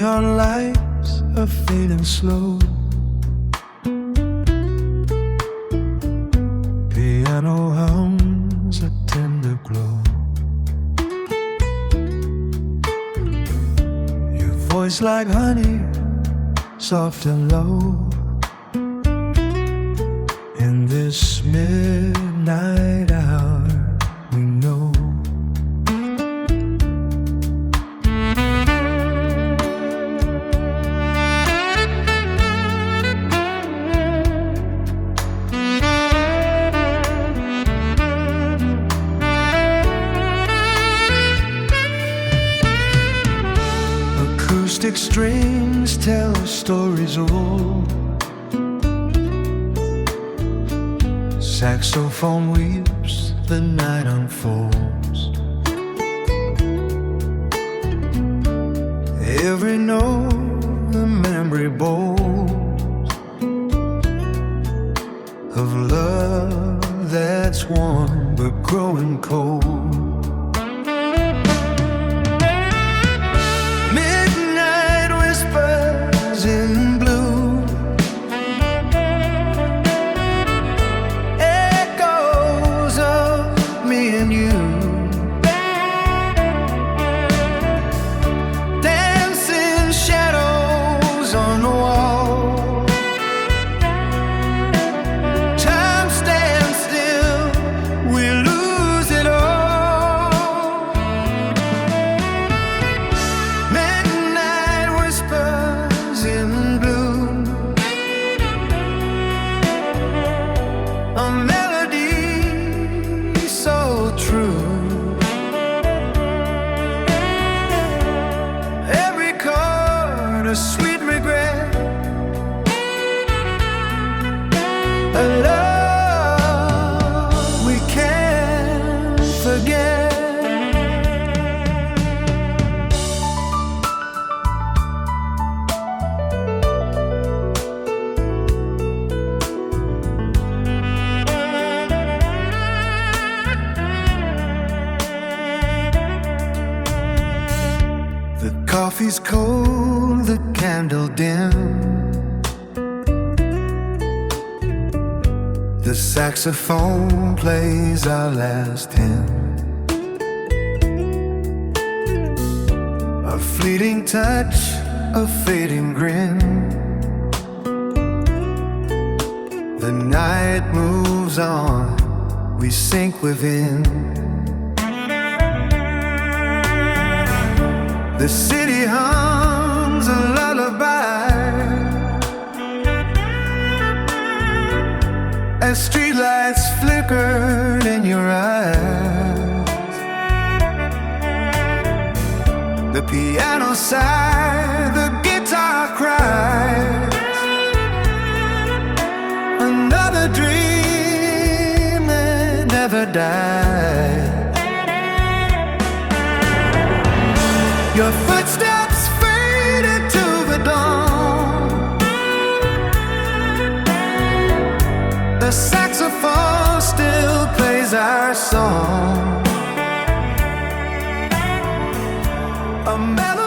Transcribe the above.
Neon lights are fading slow. Piano hums a tender glow. Your voice like honey, soft and low. In this midnight hour, we know. Acoustic strings tell stories old. Saxophone weeps, the night unfolds. Every note a memory bold of love that's warm but growing cold. Midnight whispers in blue, echoes of me and you, dancing shadows on the wall. Time stands still, we lose it all. Midnight whispers in blue, a melody so true. Every chord a sweet regret, a love we can't forget. The coffee's cold, the candle dim. The saxophone plays our last hymn. A fleeting touch, a fading grin. The night moves on, we sink within. The city hums a lullaby as streetlights flickered in your eyes. The piano sighs, the guitar cries. Another dream that never died. Your footsteps fade into the dawn. The saxophone still plays our song. A melody